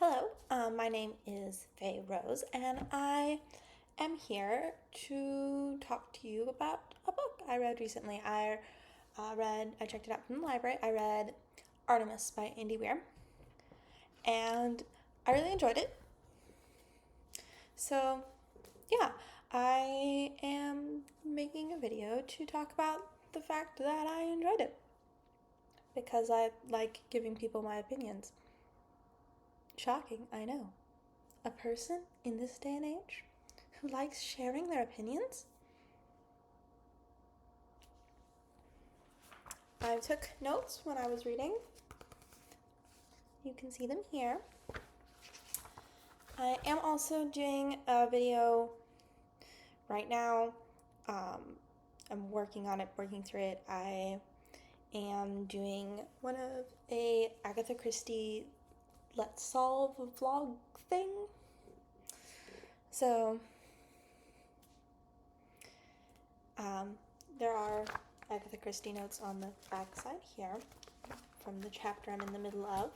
Hello, my name is Faye Rose, and I am here to talk to you about a book I read recently. I checked it out from the library. I read Artemis by Andy Weir, and I really enjoyed it. So, yeah, I am making a video to talk about the fact that I enjoyed it because I like giving people my opinions. Shocking, I know. A person in this day and age who likes sharing their opinions? I took notes when I was reading. You can see them here. I am also doing a video right now. I'm working on it, working through it. I am doing one of a Agatha Christie Let's Solve a vlog thing. So, there are Agatha Christie notes on the back side here from the chapter I'm in the middle of.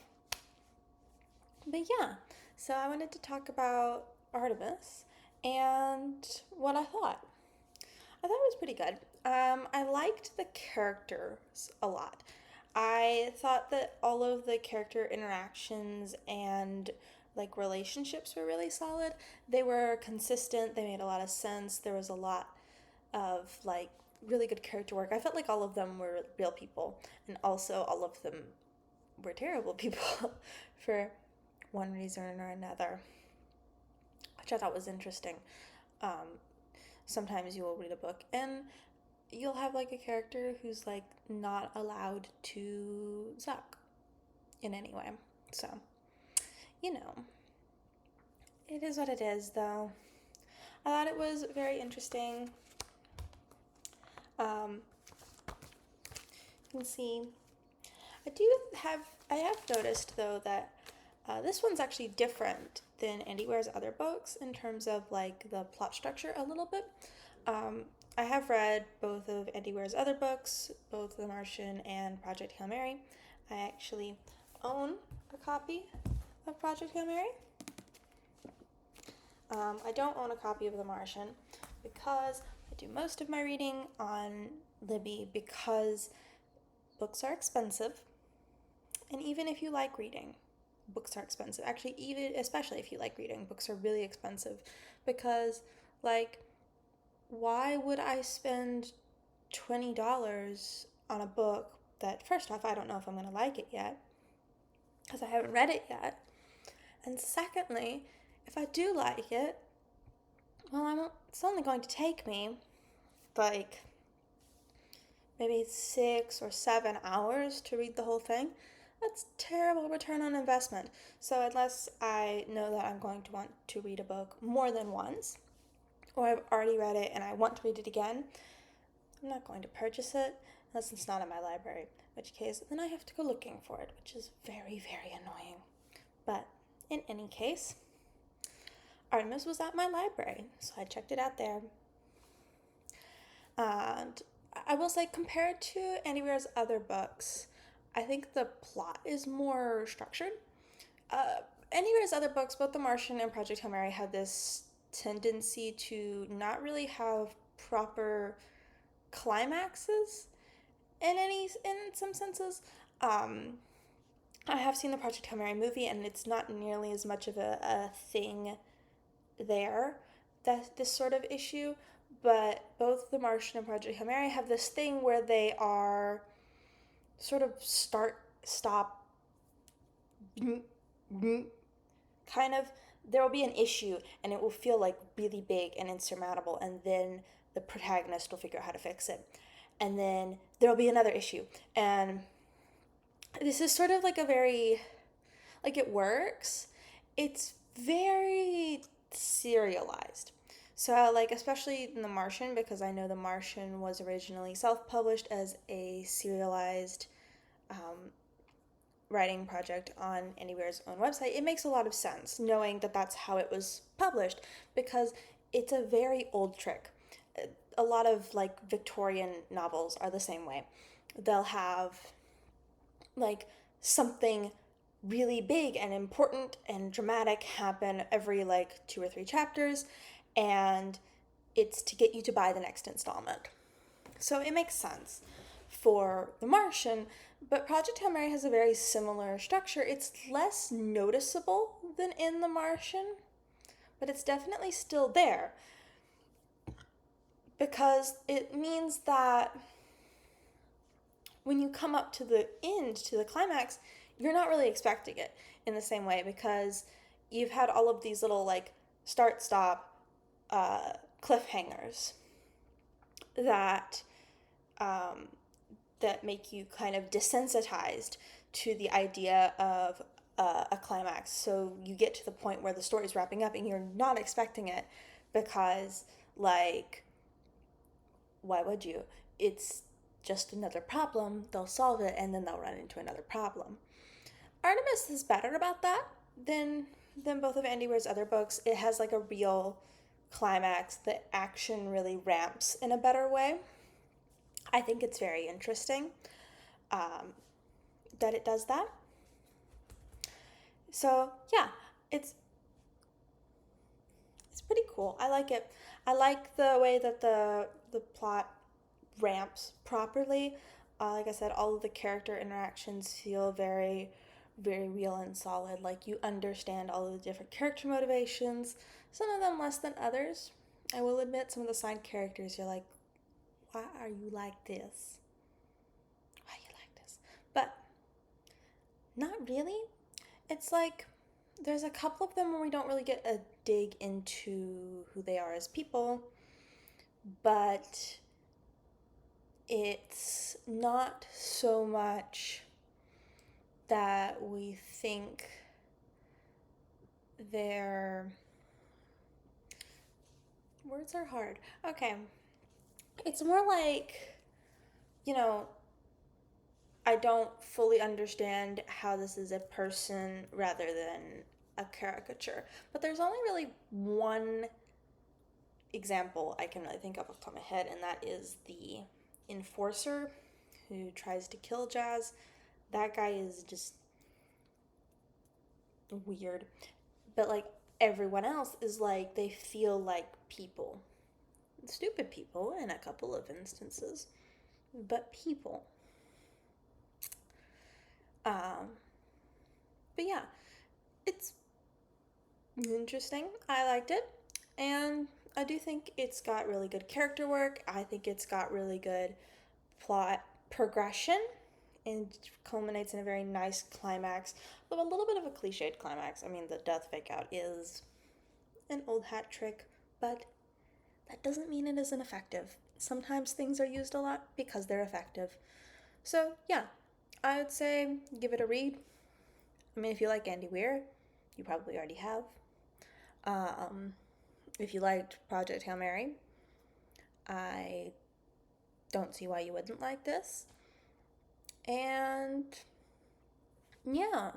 But yeah, so I wanted to talk about Artemis and what I thought. I thought it was pretty good. I liked the characters a lot. I thought that all of the character interactions and like relationships were really solid. They were consistent, they made a lot of sense. There was a lot of like really good character work. I felt like all of them were real people, and also all of them were terrible people for one reason or another, which I thought was interesting. Um, Sometimes you will read a book and you'll have like a character who's like not allowed to suck in any way. So, you know, it is what it is though. I thought it was very interesting. Um, you can see I have noticed though that this one's actually different than Andy Weir's other books in terms of like the plot structure a little bit. I have read both of Andy Weir's other books, both The Martian and Project Hail Mary. I actually own a copy of Project Hail Mary. I don't own a copy of The Martian because I do most of my reading on Libby because books are expensive. And even if you like reading, books are expensive. Actually, even especially if you like reading, books are really expensive because, like, why would I spend $20 on a book that, first off, I don't know if I'm going to like it yet because I haven't read it yet. And secondly, if I do like it, well, it's only going to take me like maybe 6 or 7 hours to read the whole thing. That's terrible return on investment. So unless I know that I'm going to want to read a book more than once, or I've already read it and I want to read it again, I'm not going to purchase it unless it's not in my library, in which case then I have to go looking for it, which is very, very annoying. But in any case, Artemis was at my library, so I checked it out there. And I will say, compared to Andy Weir's other books, I think the plot is more structured. Andy Weir's other books, both The Martian and Project Hail Mary, have this tendency to not really have proper climaxes in some senses. I have seen the Project Hail Mary movie, and it's not nearly as much of a thing there, that this sort of issue. But both The Martian and Project Hail Mary have this thing where they are sort of start, stop, kind of, there will be an issue and it will feel like really big and insurmountable, and then the protagonist will figure out how to fix it. And then there'll be another issue. And this is sort of like a very, like, it works. It's very serialized. So, like, especially in The Martian, because I know The Martian was originally self-published as a serialized writing project on Andy Weir's own website, it makes a lot of sense knowing that that's how it was published, because it's a very old trick. A lot of like Victorian novels are the same way. They'll have like something really big and important and dramatic happen every like 2 or 3 chapters, and it's to get you to buy the next installment. So it makes sense for The Martian, but Project Hail Mary has a very similar structure. It's less noticeable than in The Martian, but it's definitely still there because it means that when you come up to the end, to the climax, you're not really expecting it in the same way because you've had all of these little like start stop cliffhangers that that make you kind of desensitized to the idea of a climax. So you get to the point where the story's wrapping up and you're not expecting it because, like, why would you? It's just another problem. They'll solve it and then they'll run into another problem. Artemis is better about that than both of Andy Weir's other books. It has like a real climax. The action really ramps in a better way. I think it's very interesting that it does that. So yeah, it's pretty cool. I like it. I like the way that the plot ramps properly. Like I said, all of the character interactions feel very, very real and solid. Like you understand all of the different character motivations. Some of them less than others. I will admit, some of the side characters, you're like, why are you like this? Why are you like this? But not really. It's like there's a couple of them where we don't really get a dig into who they are as people, but it's not so much that we think they're... Words are hard. Okay. It's more like, you know, I don't fully understand how this is a person rather than a caricature. But there's only really one example I can really think of off the top of my head, and that is the enforcer who tries to kill Jazz. That guy is just weird. But like everyone else is like, they feel like people. Stupid people in a couple of instances, but people. But yeah, it's interesting. I liked it, and I do think it's got really good character work. I think it's got really good plot progression and culminates in a very nice climax, with a little bit of a cliched climax. I mean, the death fake out is an old hat trick, but that doesn't mean it isn't effective. Sometimes things are used a lot because they're effective. So yeah, I would say give it a read. I mean, if you like Andy Weir, you probably already have. If you liked Project Hail Mary, I don't see why you wouldn't like this. And yeah,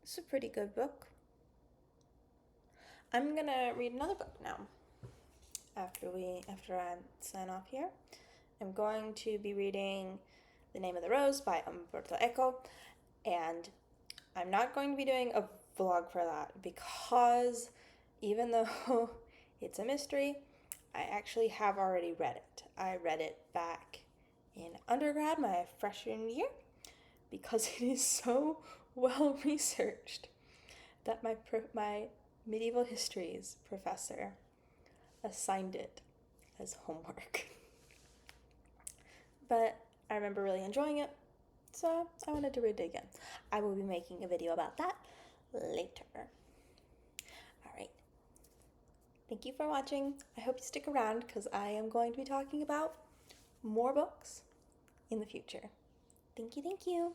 it's a pretty good book. I'm gonna read another book now. After I sign off here, I'm going to be reading The Name of the Rose by Umberto Eco, and I'm not going to be doing a vlog for that because even though it's a mystery, I actually have already read it. I read it back in undergrad, my freshman year, because it is so well researched that my medieval histories professor assigned it as homework. But I remember really enjoying it, so I wanted to read it again. I will be making a video about that later. Alright. Thank you for watching. I hope you stick around because I am going to be talking about more books in the future. Thank you, thank you.